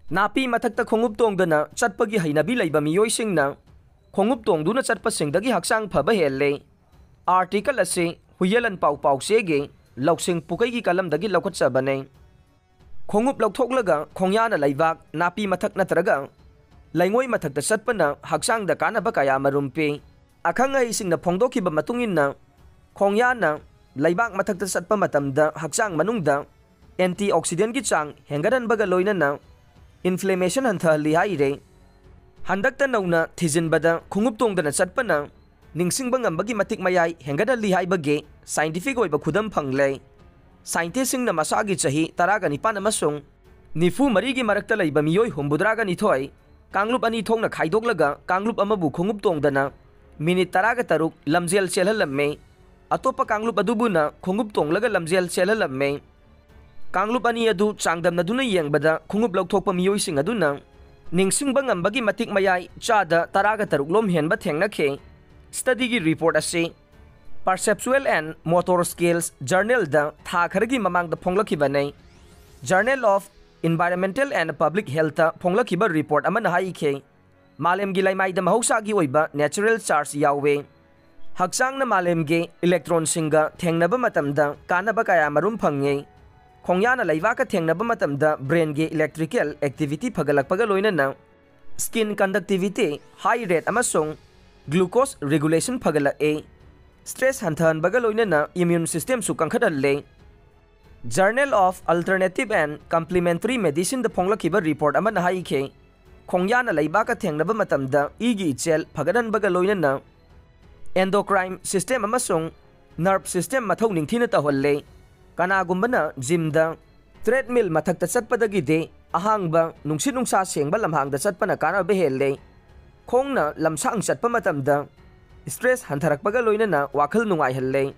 Napi mathakta khongup tongdana chatpagi hainabi leiba miyoisingna khongup tongduna chatpasingdagi haksang phaba helle. Article ase huyelan pau pau sege lauksing pukaigi kalamdagi laukhatchabane. Khongup laukthoklaga khongyana leibak napi mathak natraga laingoi mathakta chatpana haksangda kanaba kaya marumpe. Akhangai singna phongdokhiba matunginna khongyana leibak mathakta chatpa matamda haksang manungda antioxidant ki chang hengadan baga loinana inflammation hanthali haire. Handakta nauna thizinbada khungup tongdana chatpana ningsingba ngambagi matik mayai hengadali haibage scientific oiba khudam phangle. Scientist singna masagi chahi 19 amasung nifu marigi marakta leiba miyoi humbudraga nithoi kanglup ani thongna khaidoglaga kanglup amabu khungup tongdana minute 13 lamjel chelhalamme. Atopa kanglup adubuna khungup tonglaga lamjel chelhalamme. Kanglup ani adu changdamna duna yengbada khungup lauthokpa miyoising aduna ningsingba ngambagi matik mayai chada 13 lom henba thengnakhe. Study ki report ase Perceptual and Motor Skills Journal da tha kharagi mamang da phonglakibane. Journal of Environmental and Public Health da phonglakiba report amana haikhe malem gi laimai da mahausa gi oiba natural charge yawe. Haksang na malem ge electron singa thengnaba matamda kanaba kaya marum phange. Khongyana leibaka thengnaba matamda brain ge electrical activity phagalakpaga loinana skin conductivity high rate amasung glucose regulation phagala a stress hanthan baga loinana immune system su kangkhadalle. Journal of Alternative and Complementary Medicine da phonglakiba report amana haikhe khongyana leibaka thengnaba matamda igi ichel phagadan baga loinana endocrine system amasung nerve system mathau ningthina taholle. Kanagumbana gymda treadmill mathakta chatpadagi de ahangba nungsi nungsa sengba lamhangda chatpana kana behelle. Khongna lamsang chatpa matamda stress hantharakpaga loinana wakhal nungai halle.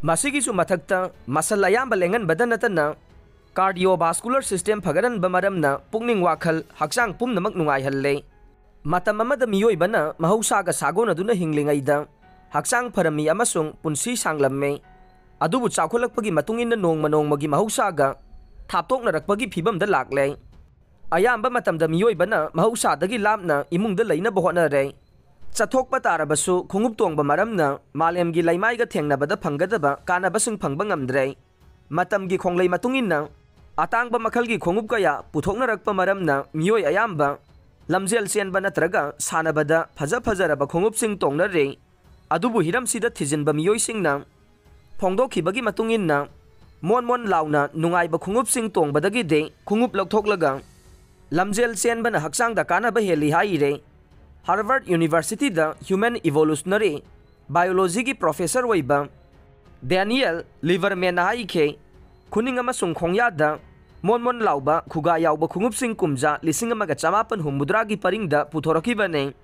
Masigi su mathakta masal ayamba lengan badanatana cardiovascular system phagaran bamaramna pungning wakhal haksang pumnamak nungai halle. Matam amada miyoibana mahausaga sagona duna hinglingaida haksang pharami amasung punsi sanglamme. Adubu chakholakpagi matungina nongma nongmagi mahausaga thaptoknarakpagi phibamda lakle. Ayamba matamda miyoibana mahausadagi lamna imungda leinaba hotnare. Chathokpa tarabasu khungup tongba maramna malemgi laimaiga thengnabada phanggadaba kanabasing phangba ngamdre. Matamgi khonglei matungina atangba makhalgi khungup kaya puthoknarakpa maramna miyoi ayamba lamjel senba natraga sanabada phaja phajaraba khungupsing tongnare. Adubu hiramsida thizinba miyoisingna phongdokhibagi matungina mon launa nungaiba khungupsing tongbadagi de khungup laukthoklaga lamjel senbana haksangda kanaba heli haire. Harvard University da Human Evolutionary Biology ki professor oiba Daniel Liverman haikhe kuning amasung khongyada mon lauba khuga yauba khungupsing kumja 1950 gi paringda puthorakibane.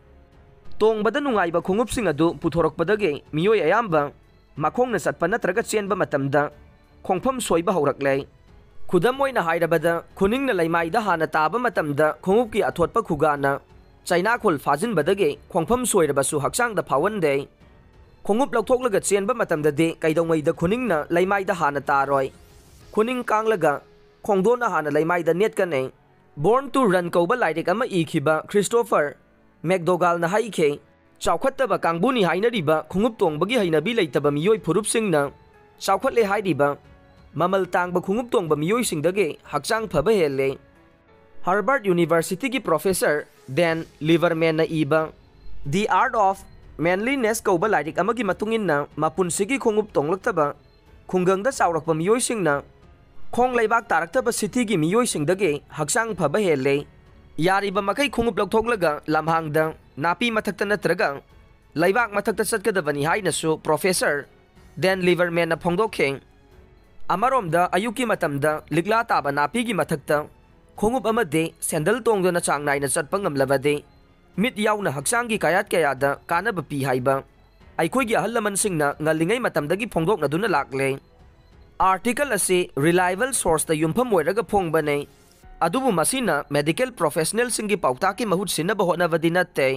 Tongbada nungaiba khungupsing adu puthorakpadagi miyoi ayamba makhongna satpa natraga chenba matamda khongpham soiba haurakle. Khudam oina hairabada khuningna laimaida hana taba matamda khungupki athotpa khugana China khol fajin badage khongpham soirabasu haksangda phawande. Khongup laukthoklaga chenba matamda de kaidongmaida khuningna laimaida hana taroi. Khuning kanglaga khongdona hana laimaida netkane. Born to Run kauba lairik ama ikhiba Christopher McDougall na haikhe chawkhattaba kangbuni hainariba khungup tongbagi hainabi leitaba miyoi phurupsingna chawkhatle hairiba mamal tangba khungup tongba miyoi singdage haksang phaba helle. Harvard University ki professor Dan Liverman na iba The Art of Manliness kauba lairik amagi matunginna mapunsigi khungup tonglaktaba khunggangda chawrakpa miyoisingna khong leibak taraktaba city-gi miyoisingdage haksang phaba helle. Yariba makai khungup laukthoklaga lamhangda napi mathakta natraga leibak mathakta chatkadabani hainasu professor Dan Liverman na phongdokhe. Amaromda ayuki matamda ligla taba napi gi mathakta khungup amade sandal tongdona chang naina chatpa ngamlabade mit yauna haksanggi kayat kayada kanaba pi haiba aikhoigi ahallamansingna ngalingai matamdagi phongdokna duna lakle. Article ase reliable source da yumpham oiraga phongbane adubu masina medical professional singi pautaki mahut sinaba hotnabadi natte.